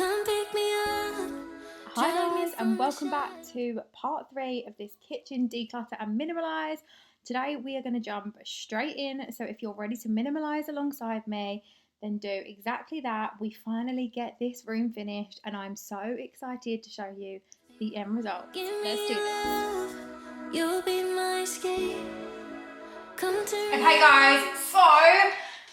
come pick me up. Hi guys, and welcome back to part 3 of this kitchen declutter and minimalize. Today we are going to jump straight in, so if you're ready to minimalize alongside me, then do exactly that. We finally get this room finished and I'm so excited to show you the end result. Let's do this. You'll be my escape. Okay guys, so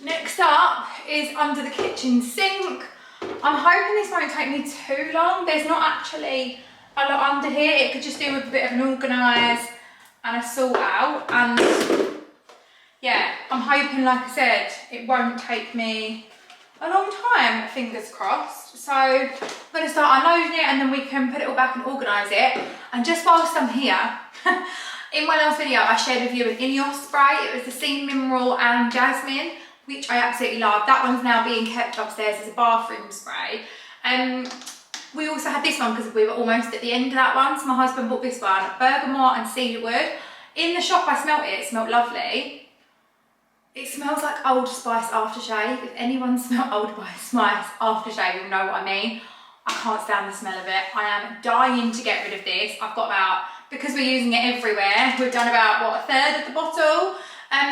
next up is under the kitchen sink. I'm hoping this won't take me too long. There's not actually a lot under here. It could just do with a bit of an organise and a sort out. And yeah, I'm hoping, like I said, it won't take me a long time, fingers crossed. So I'm going to start unloading it and then we can put it all back and organise it. And just whilst I'm here, in my last video I shared with you an Ineos spray. It was the Sea Mineral and Jasmine, which I absolutely love. That one's now being kept upstairs as a bathroom spray. We also had this one because we were almost at the end of that one. So my husband bought this one, bergamot and cedarwood. In the shop I smelt it, it smelled lovely. It smells like Old Spice aftershave. If anyone smelled Old Spice aftershave, you'll know what I mean. I can't stand the smell of it. I am dying to get rid of this. I've got about, because we're using it everywhere, we've done about, what, a third of the bottle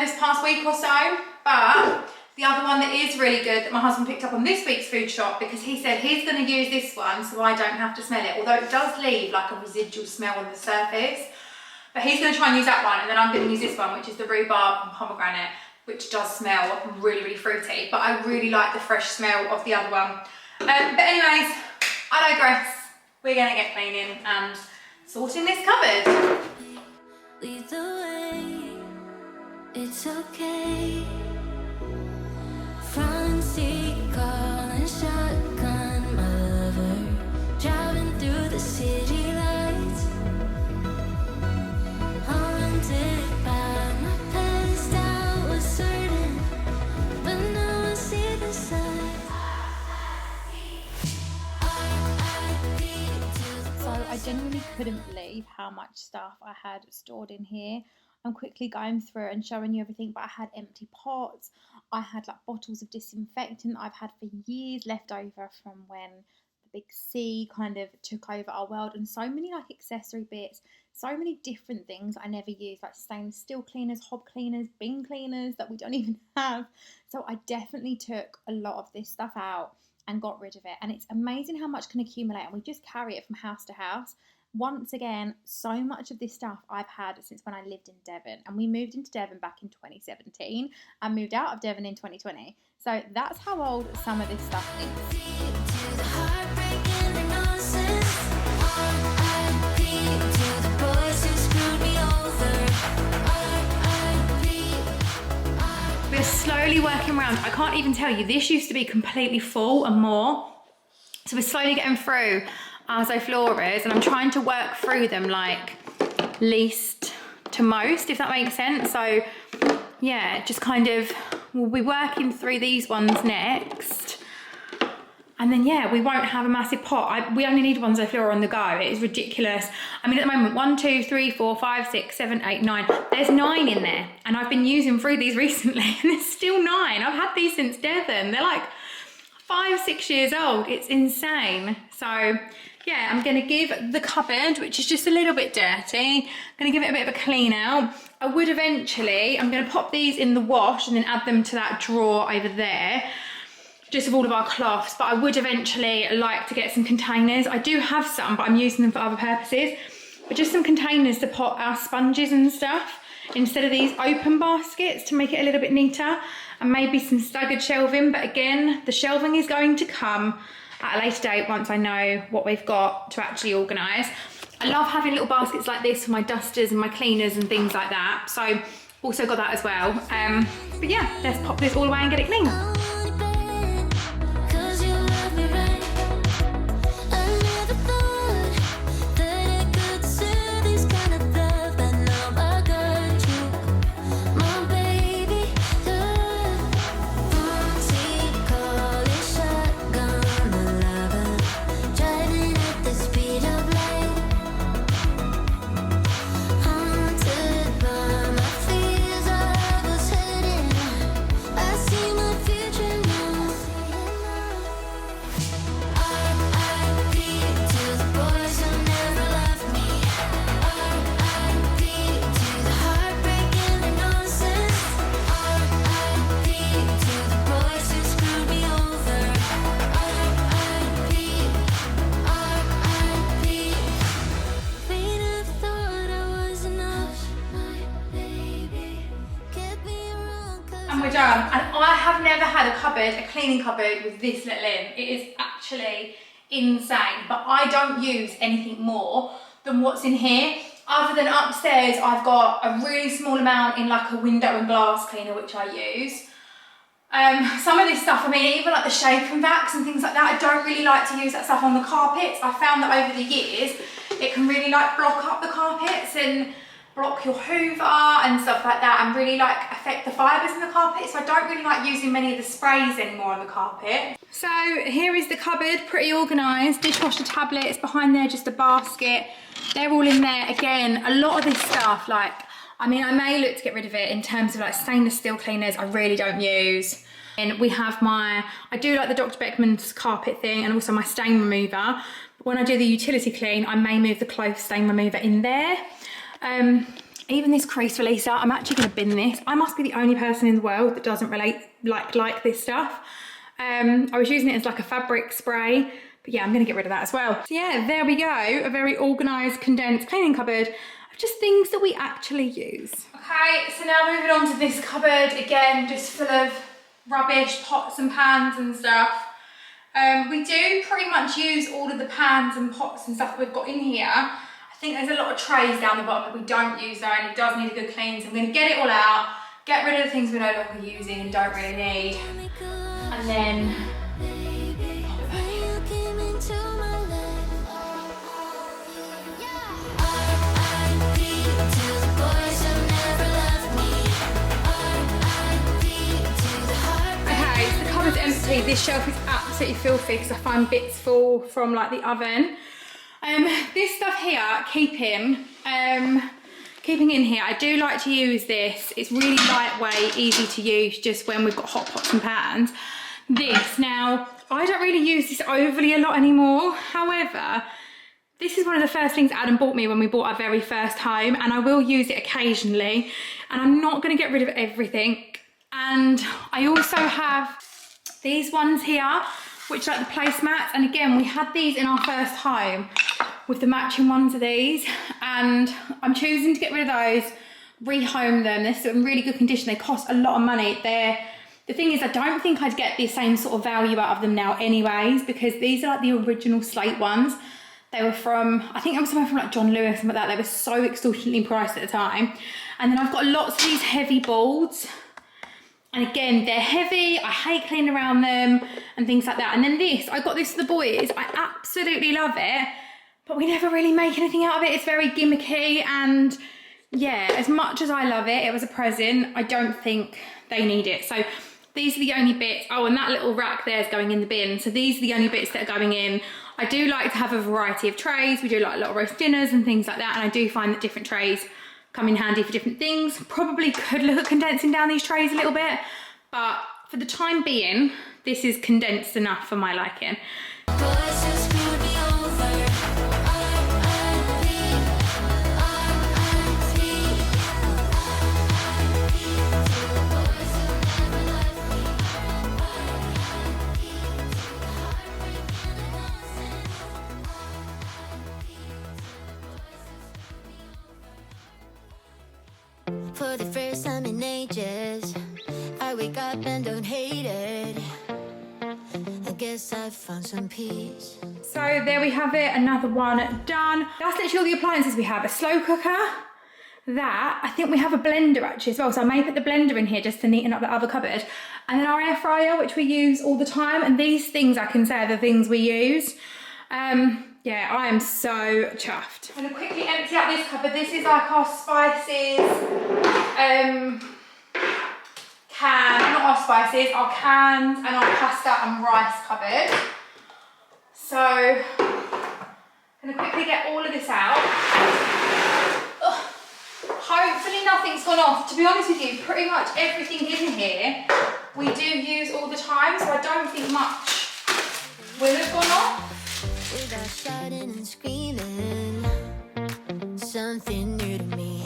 this past week or so. But the other one that is really good that my husband picked up on this week's food shop, because he said he's going to use this one so I don't have to smell it, although it does leave like a residual smell on the surface. But he's going to try and use that one, and then I'm going to use this one, which is the rhubarb and pomegranate, which does smell really, really fruity. But I really like the fresh smell of the other one. But anyways, I digress. We're going to get cleaning and sorting this cupboard. Lead the way, it's okay. Front seat, calling shotgun, my lover, driving through the city lights. Haunted by my past, I was certain, but now I see the signs. So I genuinely couldn't believe how much stuff I had stored in here. I'm quickly going through and showing you everything, but I had empty pots. I had like bottles of disinfectant I've had for years left over from when the big C kind of took over our world, and so many like accessory bits, so many different things I never use, like stainless steel cleaners, hob cleaners, bin cleaners that we don't even have. So I definitely took a lot of this stuff out and got rid of it, and it's amazing how much can accumulate, and we just carry it from house to house. Once again, so much of this stuff I've had since when I lived in Devon, and we moved into Devon back in 2017 and moved out of Devon in 2020. So that's how old some of this stuff is. We're slowly working around. I can't even tell you, this used to be completely full and more. So we're slowly getting through our Zofloras, and I'm trying to work through them like least to most, if that makes sense. So yeah, just kind of, we'll be working through these ones next. And then yeah, we won't have a massive pot. We only need one Zoflora on the go. It is ridiculous. I mean, at the moment, 1, 2, 3, 4, 5, 6, 7, 8, 9. There's 9 in there. And I've been using through these recently and there's still 9. I've had these since Devon. They're like 5, 6 years old. It's insane. So yeah, I'm gonna give the cupboard, which is just a little bit dirty, I'm gonna give it a bit of a clean out. I would eventually, I'm gonna pop these in the wash and then add them to that drawer over there, just of all of our cloths, but I would eventually like to get some containers. I do have some, but I'm using them for other purposes. But just some containers to put our sponges and stuff, instead of these open baskets, to make it a little bit neater, and maybe some staggered shelving. But again, the shelving is going to come at a later date once I know what we've got to actually organise. I love having little baskets like this for my dusters and my cleaners and things like that. So also got that as well. But yeah, let's pop this all away and get it clean. Haunted by my fears, I was hidden. I see my future. have never had a cleaning cupboard with this little in. It is actually insane, but I don't use anything more than what's in here. Other than upstairs, I've got a really small amount in like a window and glass cleaner, which I use. Some of this stuff, I mean, even like the shapen vacs and things like that, I don't really like to use that stuff on the carpets. I found that over the years, it can really like block up the carpets and block your hoover and stuff like that, and really like affect the fibres in the carpet. So I don't really like using many of the sprays anymore on the carpet. So here is the cupboard, pretty organised. Dishwasher tablets, behind there just a basket. They're all in there. Again, a lot of this stuff, like, I mean, I may look to get rid of it in terms of like stainless steel cleaners I really don't use. And we have I do like the Dr. Beckman's carpet thing and also my stain remover. But when I do the utility clean, I may move the clothes stain remover in there. Even this crease releaser, I'm actually gonna bin this. I must be the only person in the world that doesn't like this stuff. I was using it as like a fabric spray, but yeah, I'm gonna get rid of that as well. So yeah, there we go, a very organised, condensed cleaning cupboard of just things that we actually use. Okay, so now moving on to this cupboard, again, just full of rubbish, pots and pans and stuff. We do pretty much use all of the pans and pots and stuff we've got in here. I think there's a lot of trays down the bottom that we don't use though, and it does need a good clean, so I'm gonna get it all out, get rid of the things we're no longer using and don't really need, and then empty. This shelf is absolutely filthy because I find bits fall from like the oven. This stuff here, keeping in here, I do like to use this. It's really lightweight, easy to use just when we've got hot pots and pans. This, now, I don't really use this overly a lot anymore. However, this is one of the first things Adam bought me when we bought our very first home, and I will use it occasionally, and I'm not going to get rid of everything. And I also have these ones here, which are like the placemats, and again, we had these in our first home with the matching ones of these, and I'm choosing to get rid of those, rehome them. They're still in really good condition. They cost a lot of money. The thing is, I don't think I'd get the same sort of value out of them now anyways, because these are like the original slate ones. They were from, I think it was somewhere from like John Lewis, something like that. They were so extortionately priced at the time. And then I've got lots of these heavy boards. And again, they're heavy, I hate cleaning around them and things like that. And then this, I got this for the boys, I absolutely love it, but we never really make anything out of it. It's very gimmicky, and yeah, as much as I love it, it was a present, I don't think they need it. So these are the only bits. Oh, and that little rack there is going in the bin. So these are the only bits that are going in. I do like to have a variety of trays. We do like a lot of roast dinners and things like that, and I do find that different trays come in handy for different things. Probably could look at condensing down these trays a little bit, but for the time being, this is condensed enough for my liking. For the first time in ages, I wake up and don't hate it. I guess I've found some peace. So there we have it, another one done. That's literally all the appliances we have. A slow cooker, that, I think we have a blender actually as well, so I may put the blender in here just to neaten up the other cupboard. And then our air fryer, which we use all the time, and these things I can say are the things we use. Yeah, I am so chuffed. I'm gonna quickly empty out this cupboard. This is like our spices, not our spices, our cans and our pasta and rice cupboard. So, I'm gonna quickly get all of this out. Ugh. Hopefully nothing's gone off. To be honest with you, pretty much everything in here we do use all the time, so I don't think much will have gone off. Without shouting and screaming, something new to me.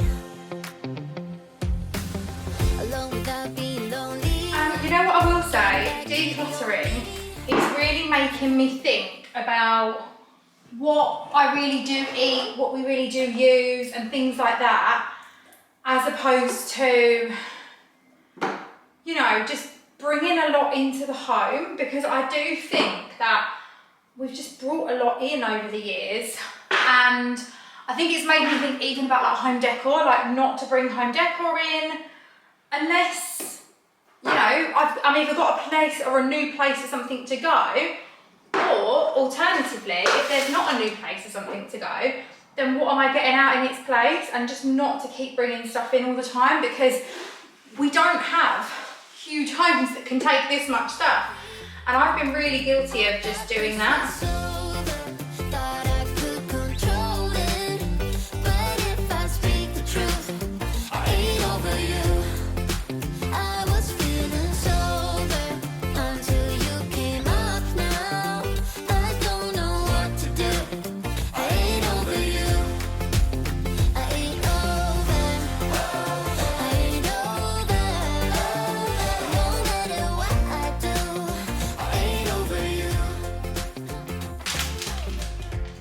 Alone without being lonely. And you know what I will say? Decluttering is really making me think about what I really do eat, what we really do use, and things like that, as opposed to, you know, just bringing a lot into the home, because I do think that we've just brought a lot in over the years, and I think it's made me think even about like home decor, like not to bring home decor in unless, you know, I've either got a place or a new place or something to go, or alternatively, if there's not a new place or something to go, then what am I getting out in its place? And just not to keep bringing stuff in all the time, because we don't have huge homes that can take this much stuff. And I've been really guilty of just doing that.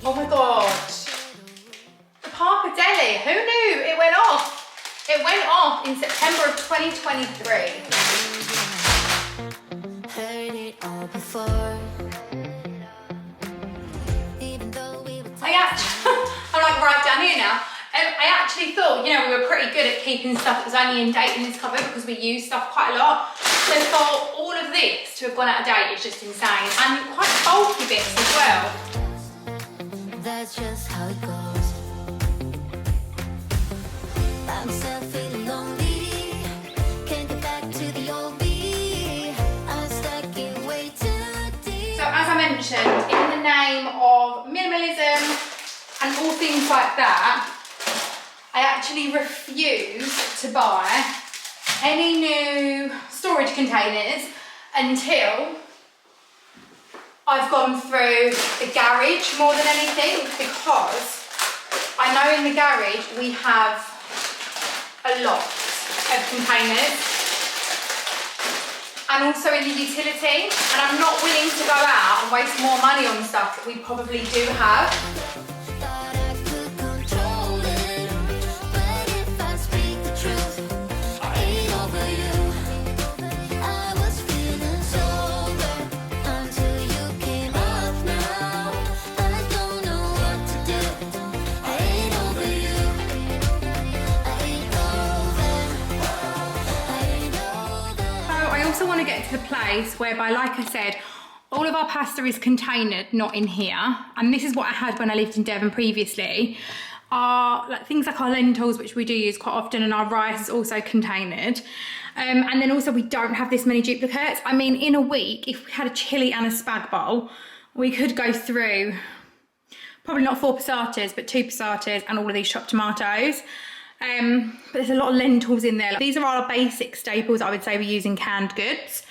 Oh my God, the Parker Deli, who knew it went off? It went off in September of 2023. Heard it all before. I'm like right down here now. I actually thought, you know, we were pretty good at keeping stuff that was only in date in this cupboard because we use stuff quite a lot. So for all of this to have gone out of date is just insane. And quite bulky bits as well. That's just how it goes. I'm still feeling lonely. Can't get back to the old me. I'm stuck in way too deep. So as I mentioned, in the name of minimalism and all things like that, I actually refuse to buy any new storage containers until I've gone through the garage more than anything, because I know in the garage we have a lot of containers, and also in the utility, and I'm not willing to go out and waste more money on stuff that we probably do have. I want to get to the place whereby, like I said, all of our pasta is containered, not in here. And this is what I had when I lived in Devon previously. Like things like our lentils, which we do use quite often, and our rice is also containered. And then also we don't have this many duplicates. I mean, in a week, if we had a chilli and a spag bowl, we could go through probably not 4 passatas, but 2 passatas and all of these chopped tomatoes. But there's a lot of lentils in there. These are our basic staples I would say we use in canned goods.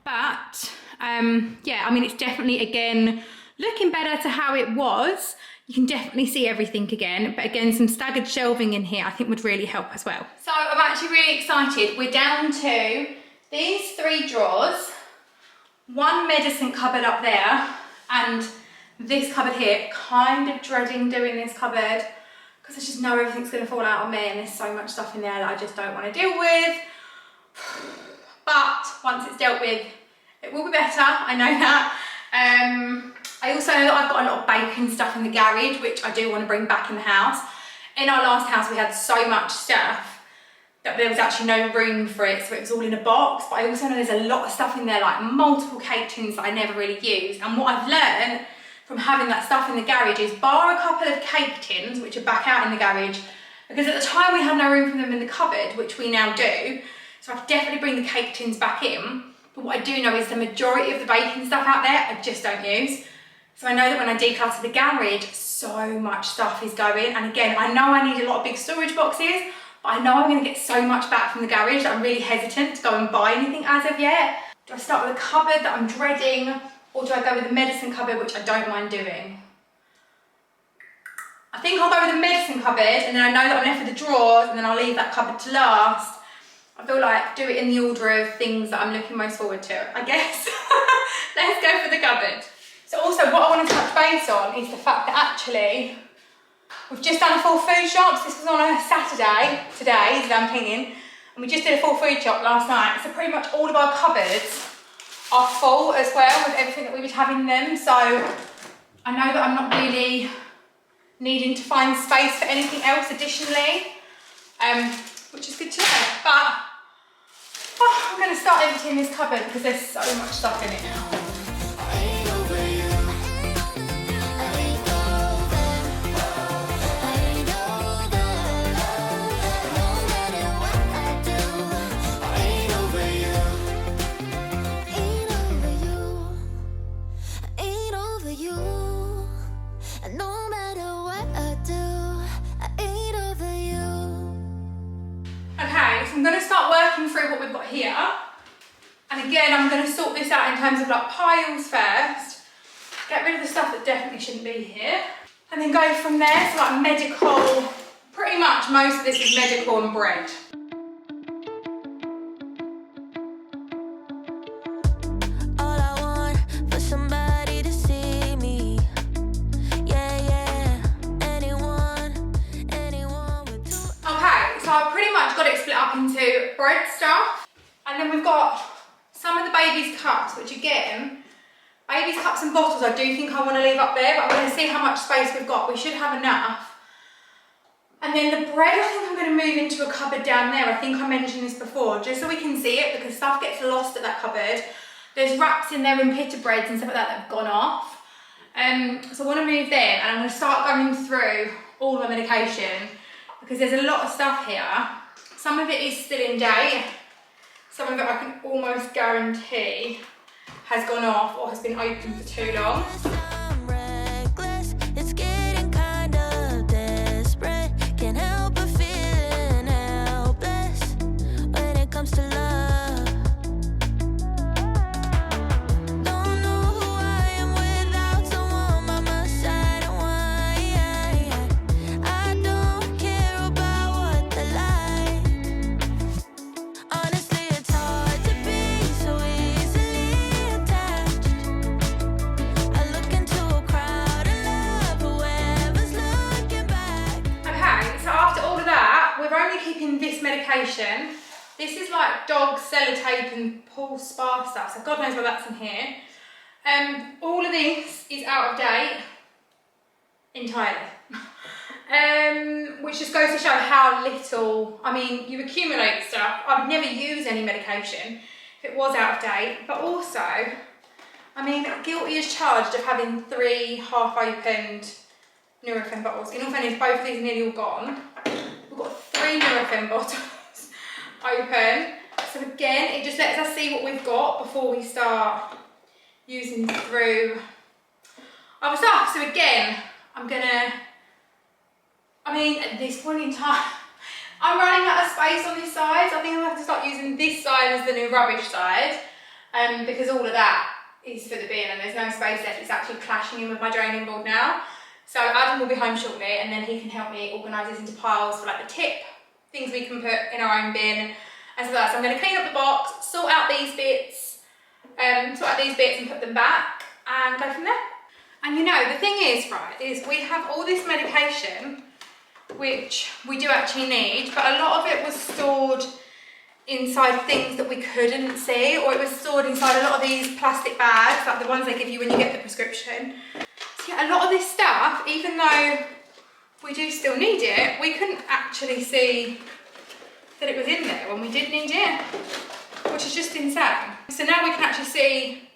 But yeah, I mean, it's definitely, again, looking better to how it was. You can definitely see everything again. But again, some staggered shelving in here I think would really help as well. So I'm actually really excited. We're down to these 3 drawers, 1 medicine cupboard up there, and this cupboard here. Kind of dreading doing this cupboard, because I just know everything's going to fall out on me, and there's so much stuff in there that I just don't want to deal with. But once it's dealt with, it will be better, I know that. I also know that I've got a lot of bacon stuff in the garage, which I do want to bring back in the house. In our last house, we had so much stuff that there was actually no room for it, so it was all in a box. But I also know there's a lot of stuff in there, like multiple cake tins that I never really use. And what I've learned from having that stuff in the garage is, bar a couple of cake tins, which are back out in the garage, because at the time we had no room for them in the cupboard, which we now do, so I could definitely bring the cake tins back in. But what I do know is the majority of the baking stuff out there I just don't use. So I know that when I declutter the garage, so much stuff is going. And again, I know I need a lot of big storage boxes, but I know I'm going to get so much back from the garage that I'm really hesitant to go and buy anything as of yet. Do I start with a cupboard that I'm dreading, or do I go with the medicine cupboard, which I don't mind doing? I think I'll go with the medicine cupboard, and then I know that I'm left with the drawers, and then I'll leave that cupboard to last. I feel like do it in the order of things that I'm looking most forward to, I guess. Let's go for the cupboard. So also what I want to touch base on is the fact that actually we've just done a full food shop. So this was on a Saturday, today, that I'm cleaning. And we just did a full food shop last night, so pretty much all of our cupboards are full as well with everything that we would have in them. So I know that I'm not really needing to find space for anything else additionally, which is good to know. But I'm going to start emptying this cupboard because there's so much stuff in it now. I'm going to start working through what we've got here, and again I'm going to sort this out in terms of like piles first, get rid of the stuff that definitely shouldn't be here, and then go from there. So like medical, pretty much most of this is medical and bread. So I've pretty much got it split up into bread stuff, and then we've got some of the baby's cups, which again, baby's cups and bottles I do think I want to leave up there, but I'm going to see how much space we've got. We should have enough. And then the bread, I think I'm going to move into a cupboard down there. I think I mentioned this before, just so we can see it, because stuff gets lost at that cupboard. There's wraps in there and pita breads and stuff like that that have gone off. So I want to move there, and I'm going to start going through all my medication, because there's a lot of stuff here. Some of it is still in date. Some of it I can almost guarantee has gone off or has been open for too long. This medication, this is like dog sellotape and Paul Spa stuff, so God knows why that's in here. All of this is out of date entirely, which just goes to show how little, I mean, you accumulate stuff. I would never use any medication if it was out of date, but also, I mean, guilty as charged of having 3 half-opened Nurofen bottles. In all fairness, both of these are nearly all gone. We've got 3 Nurofen bottles open. So again, it just lets us see what we've got before we start using through other stuff. So again, at this point in time, I'm running out of space on this side. So I think I'll have to start using this side as the new rubbish side, because all of that is for the bin and there's no space left. It's actually clashing in with my draining board now. So Adam will be home shortly, and then he can help me organise this into piles for like the tip, things we can put in our own bin, and so that. So I'm going to clean up the box, sort out these bits and put them back, and go from there. And you know, the thing is, right, is we have all this medication, which we do actually need, but a lot of it was stored inside things that we couldn't see, or it was stored inside a lot of these plastic bags, like the ones they give you when you get the prescription. A lot of this stuff, even though we do still need it, we couldn't actually see that it was in there when we did need it, which is just insane. So now we can actually see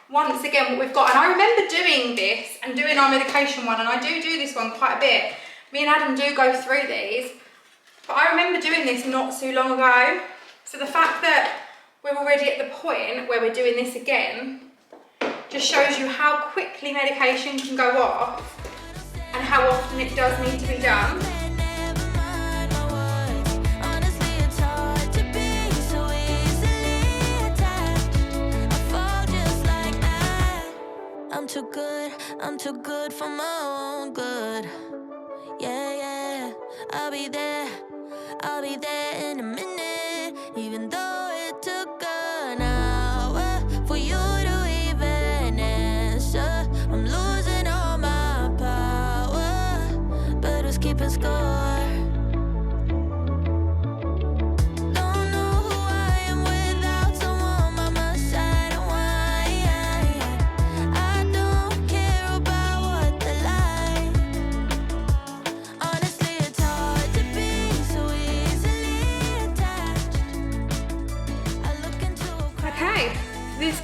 once again what we've got. And I remember doing this and doing our medication one, and I do this one quite a bit. Me and Adam do go through these, but I remember doing this not too long ago. So the fact that we're already at the point where we're doing this again just shows you how quickly medication can go off and how often it does need to be done. I'm too good for my own good. Yeah, I'll be there in a minute, even though it took an hour for you to even answer. I'm losing all my power, but who's keeping score? Don't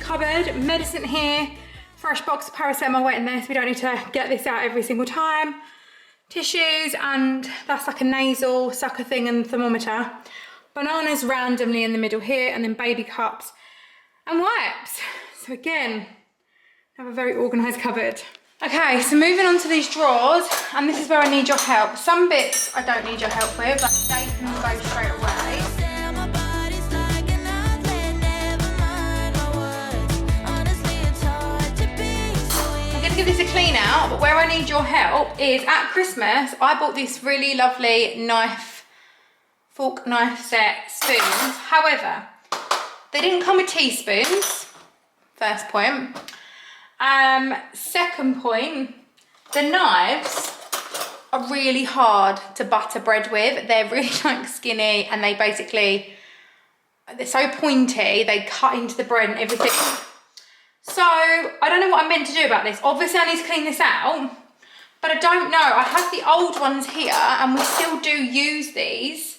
cupboard, medicine here, fresh box of paracetamol waiting there, so we don't need to get this out every single time. Tissues, and that's like a nasal sucker thing, and thermometer. Bananas randomly in the middle here, and then baby cups and wipes. So again, I have a very organised cupboard. Okay, so moving on to these drawers, and this is where I need your help. Some bits I don't need your help with, like they can go straight away. Give this a clean out, but where I need your help is at Christmas I bought this really lovely fork knife set spoons. However, they didn't come with teaspoons, first point. Second point, the knives are really hard to butter bread with. They're really like skinny, and they're so pointy, they cut into the bread and everything. So, I don't know what I'm meant to do about this. Obviously, I need to clean this out, but I don't know. I have the old ones here, and we still do use these.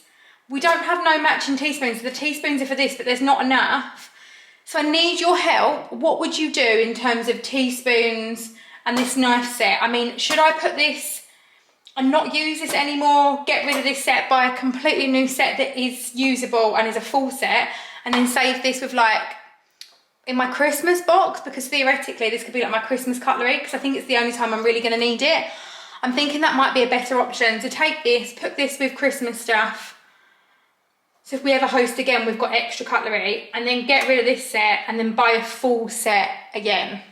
We don't have no matching teaspoons. So the teaspoons are for this, but there's not enough. So I need your help. What would you do in terms of teaspoons and this knife set? I mean, should I put this and not use this anymore, get rid of this set, buy a completely new set that is usable and is a full set, and then save this with like, in my Christmas box, because theoretically this could be like my Christmas cutlery, because I think it's the only time I'm really going to need it. I'm thinking that might be a better option to take this, put this with Christmas stuff, so if we ever host again we've got extra cutlery, and then get rid of this set and then buy a full set again.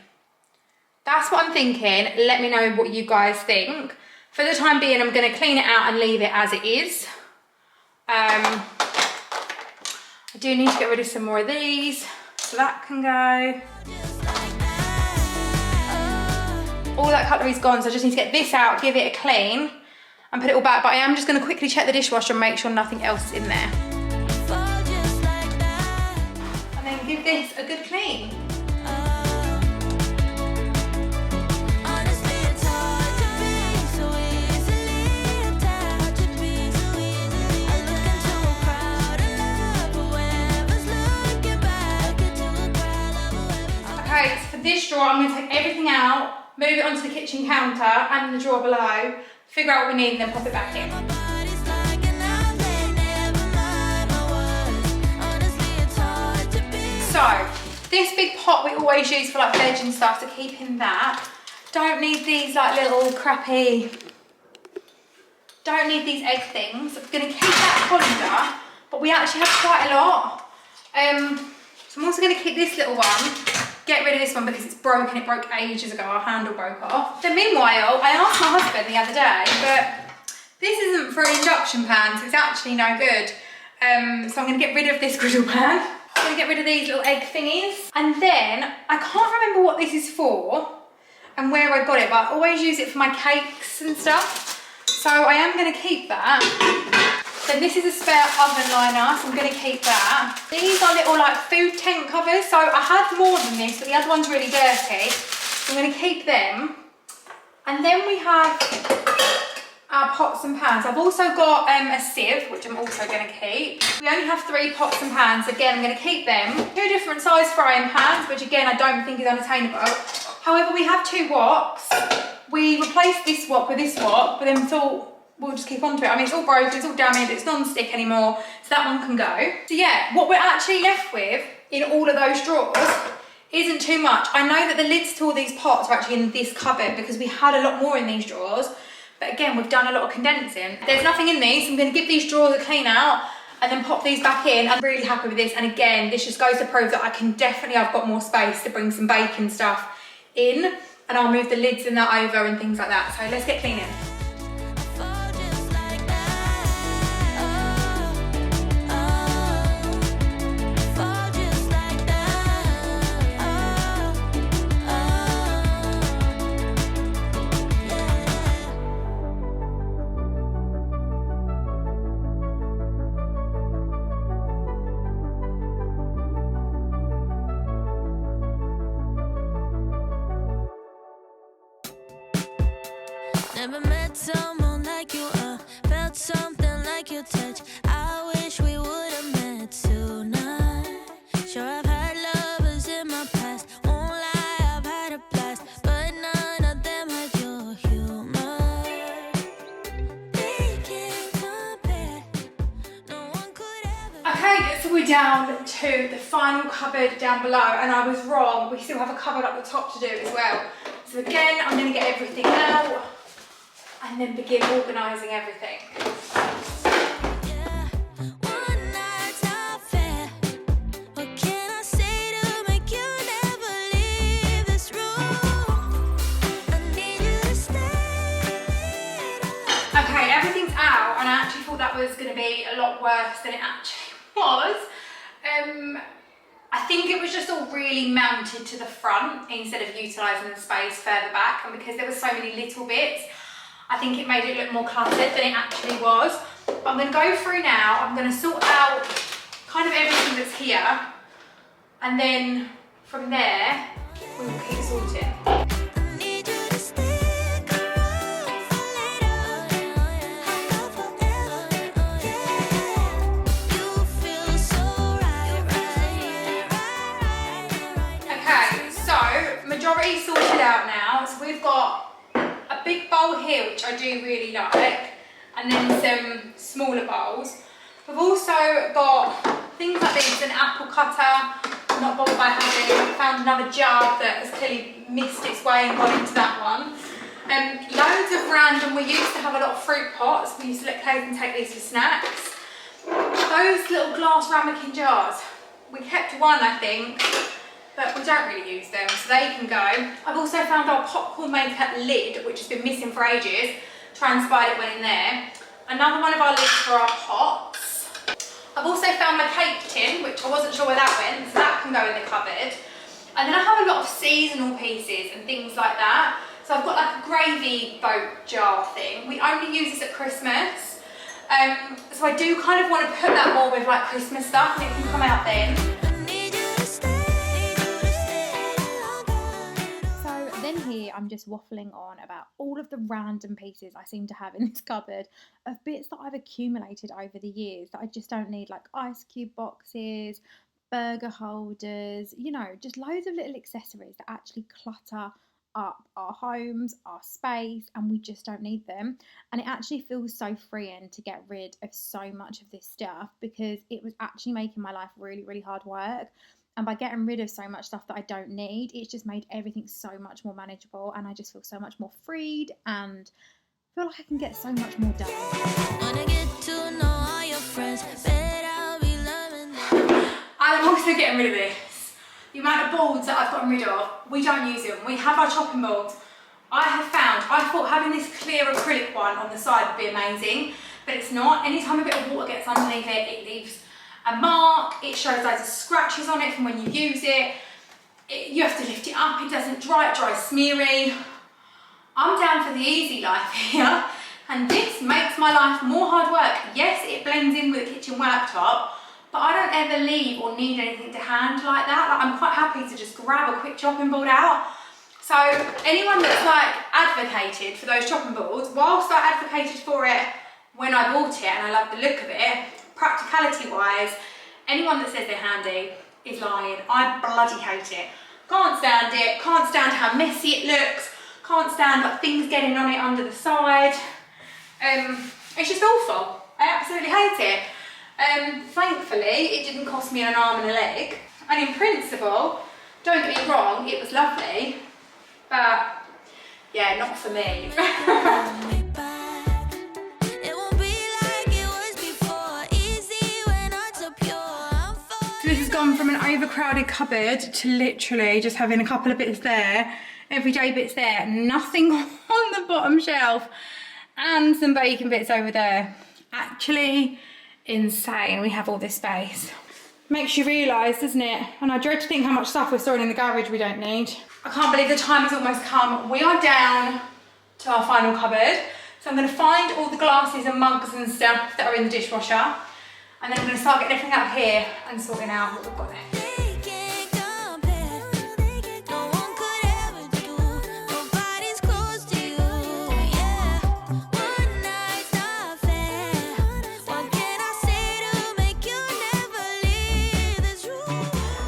That's what I'm thinking. Let me know what you guys think. For the time being, I'm going to clean it out and leave it as it is. I do need to get rid of some more of these. So that can go. All that cutlery's gone, so I just need to get this out, give it a clean, and put it all back. But I am just going to quickly check the dishwasher and make sure nothing else is in there. And then give this a good clean. Okay, so for this drawer, I'm going to take everything out, move it onto the kitchen counter and the drawer below, figure out what we need, and then pop it back in. So, this big pot we always use for like veg and stuff, so keep in that. Don't need these like little crappy, don't need these egg things. I'm going to keep that colander, but we actually have quite a lot. So I'm also going to keep this little one. Get rid of this one because it's broken. It broke ages ago. Our handle broke off. So meanwhile, I asked my husband the other day, but this isn't for an induction pan, so it's actually no good. So I'm going to get rid of this griddle pan. I'm going to get rid of these little egg thingies. And then, I can't remember what this is for and where I got it, but I always use it for my cakes and stuff. So I am going to keep that. Then this is a spare oven liner, so I'm going to keep that. These are little like food tent covers, so I had more than this, but the other one's really dirty. So I'm going to keep them. And then we have our pots and pans. I've also got a sieve, which I'm also going to keep. We only have 3 pots and pans. Again, I'm going to keep them. 2 different size frying pans, which again, I don't think is unattainable. However, we have 2 woks. We replaced this wok with this wok, but then thought, we'll just keep on to it. I mean, it's all broken, it's all damaged, it's non-stick anymore, so that one can go. So yeah, what we're actually left with in all of those drawers isn't too much. I know that the lids to all these pots are actually in this cupboard because we had a lot more in these drawers, but again, we've done a lot of condensing. There's nothing in these, so I'm going to give these drawers a clean out and then pop these back in. I'm really happy with this, and again, this just goes to prove that I've got more space to bring some baking stuff in, and I'll move the lids and that over and things like that. So let's get cleaning. Never met someone like you, felt something like your touch. I wish we would have met tonight. Sure, I've had lovers in my past. down to the final cupboard down below, and I was wrong. We still have a cupboard up the top to do as well. So again, I'm going to get everything out and then begin organising everything. Okay, everything's out, and I actually thought that was going to be a lot worse than it actually was. I think it was just all really mounted to the front instead of utilising the space further back, and because there were so many little bits, I think it made it look more cluttered than it actually was. But I'm going to go through now, I'm going to sort out kind of everything that's here, and then from there we will keep sorting. Majority sorted out now, so we've got a big bowl here which I do really like, and then some smaller bowls. We've also got things like this, an apple cutter, not bothered by having. I found another jar that has clearly missed its way and gone into that one. Loads of random, we used to have a lot of fruit pots, we used to let Clayton take these for snacks. Those little glass ramekin jars, we kept one I think, but we don't really use them, so they can go. I've also found our popcorn maker lid, which has been missing for ages. Transpired it went in there. Another one of our lids for our pots. I've also found my cake tin, which I wasn't sure where that went, so that can go in the cupboard. And then I have a lot of seasonal pieces and things like that. So I've got like a gravy boat jar thing. We only use this at Christmas. So I do kind of want to put that more with like Christmas stuff, and it can come out then. Here I'm just waffling on about all of the random pieces I seem to have in this cupboard of bits that I've accumulated over the years that I just don't need, like ice cube boxes, burger holders, you know, just loads of little accessories that actually clutter up our homes, our space, and we just don't need them. And it actually feels so freeing to get rid of so much of this stuff, because it was actually making my life really, really hard work. And by getting rid of so much stuff that I don't need, it's just made everything so much more manageable, and I just feel so much more freed and feel like I can get so much more done. I'm also getting rid of this. The amount of boards that I've gotten rid of, we don't use them. We have our chopping boards. I thought having this clear acrylic one on the side would be amazing, but it's not. Anytime a bit of water gets underneath it, it leaves a mark, it shows loads of scratches on it from when you use it. You have to lift it up, it doesn't dry, it dries smeary. I'm down for the easy life here, and this makes my life more hard work. Yes, it blends in with the kitchen worktop, but I don't ever leave or need anything to hand like that. Like, I'm quite happy to just grab a quick chopping board out. So anyone that's like advocated for those chopping boards, whilst I advocated for it when I bought it and I love the look of it, practicality wise, anyone that says they're handy is lying. I bloody hate it. Can't stand it, can't stand how messy it looks, can't stand like things getting on it under the side. It's just awful. I absolutely hate it. Thankfully, it didn't cost me an arm and a leg. And in principle, don't get me wrong, it was lovely, but yeah, not for me. Gone from an overcrowded cupboard to literally just having a couple of bits there, everyday bits there, nothing on the bottom shelf, and some bacon bits over there. Actually insane we have all this space. Makes you realise, doesn't it? And I dread to think how much stuff we're storing in the garage we don't need. I can't believe the time has almost come. We are down to our final cupboard, so I'm going to find all the glasses and mugs and stuff that are in the dishwasher. And then I'm going to start getting everything out of here and sorting out what we've got there.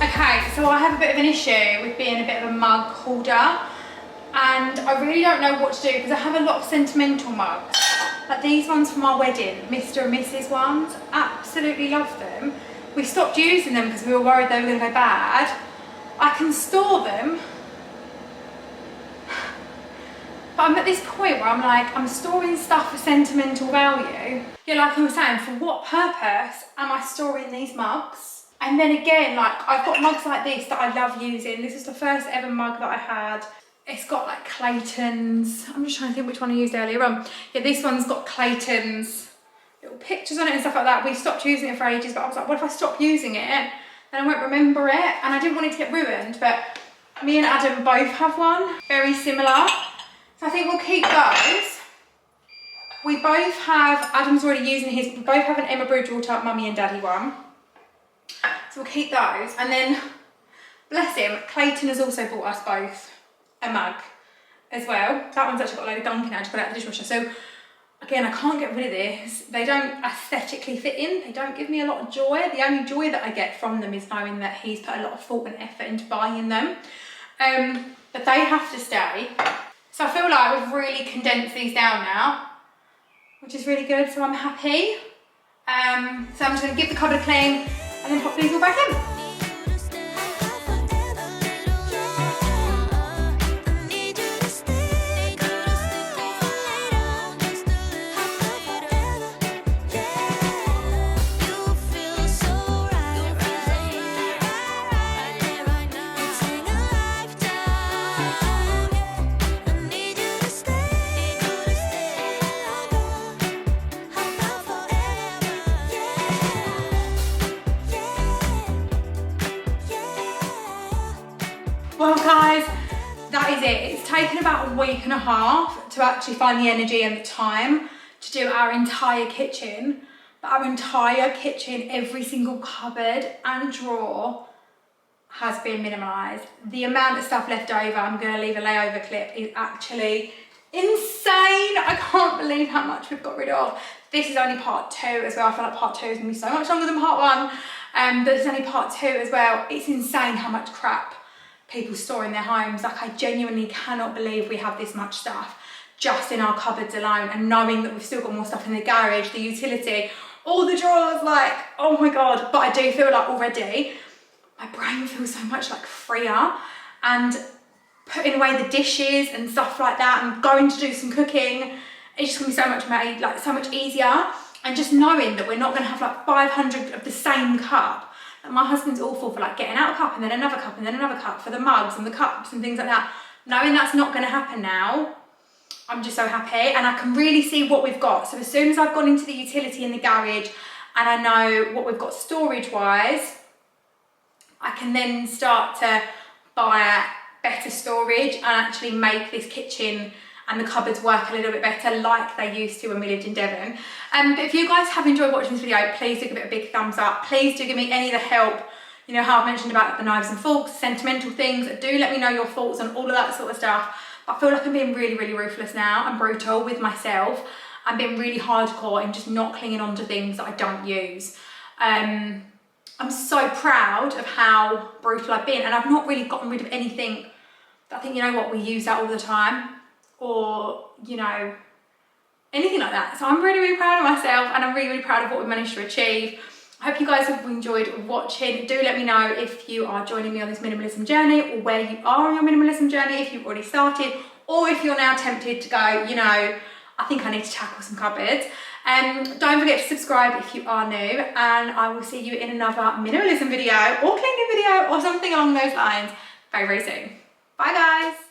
Okay, so I have a bit of an issue with being a bit of a mug hoarder, and I really don't know what to do because I have a lot of sentimental mugs. Like these ones from our wedding, Mr. and Mrs. ones, absolutely love them. we stopped using them because we were worried they were going to go bad. I can store them. But I'm at this point where I'm like, I'm storing stuff for sentimental value. Yeah, like I was saying, for what purpose am I storing these mugs? And then again, like I've got mugs like this that I love using. This is the first ever mug that I had. It's got like Clayton's. I'm just trying to think which one I used earlier on. Yeah, this one's got Clayton's little pictures on it and stuff like that. We stopped using it for ages, but I was like, what if I stop using it? Then I won't remember it. And I didn't want it to get ruined, but me and Adam both have one, very similar. So I think we'll keep those. We both have, Adam's already using his, we both have an Emma Bridgewater Mummy and Daddy one. So we'll keep those. And then, bless him, Clayton has also bought us both a mug as well. That one's actually got a load of gunk in it, I just put it out of the dishwasher. So again, I can't get rid of this. They don't aesthetically fit in. They don't give me a lot of joy. The only joy that I get from them is knowing that he's put a lot of thought and effort into buying them. But they have to stay. So I feel like we've really condensed these down now, which is really good, so I'm happy. So I'm just gonna give the cupboard a clean and then pop these all back in. Well guys, that is it. It's taken about a week and a half to actually find the energy and the time to do our entire kitchen. But our entire kitchen, every single cupboard and drawer has been minimalised. The amount of stuff left over, I'm going to leave a layover clip, is actually insane. I can't believe how much we've got rid of. This is only part 2 as well. I feel like part 2 is going to be so much longer than part 1. But it's only part 2 as well. It's insane how much crap people store in their homes. Like I genuinely cannot believe we have this much stuff just in our cupboards alone, and knowing that we've still got more stuff in the garage, the utility, all the drawers, like, oh my God. But I do feel like already my brain feels so much like freer, and putting away the dishes and stuff like that and going to do some cooking, it's just gonna be so much made, like so much easier. And just knowing that we're not gonna have like 500 of the same cup. Like my husband's awful for like getting out a cup and then another cup and then another cup for the mugs and the cups and things like that. Knowing that's not gonna happen now, I'm just so happy, and I can really see what we've got. So as soon as I've gone into the utility in the garage and I know what we've got storage wise, I can then start to buy better storage and actually make this kitchen and the cupboards work a little bit better like they used to when we lived in Devon. But if you guys have enjoyed watching this video, please do give it a big thumbs up. Please do give me any of the help. You know how I've mentioned about the knives and forks, sentimental things. Do let me know your thoughts on all of that sort of stuff. But I feel like I'm being really, really ruthless now and brutal with myself. I'm being really hardcore and just not clinging on to things that I don't use. I'm so proud of how brutal I've been, and I've not really gotten rid of anything that I think, you know what, we use that all the time, or, you know, anything like that. So I'm really, really proud of myself, and I'm really, really proud of what we managed to achieve. I hope you guys have enjoyed watching. Do let me know if you are joining me on this minimalism journey, or where you are on your minimalism journey, if you've already started, or if you're now tempted to go, you know, I think I need to tackle some cupboards. Don't forget to subscribe if you are new, and I will see you in another minimalism video or cleaning video or something along those lines very, very soon. Bye guys.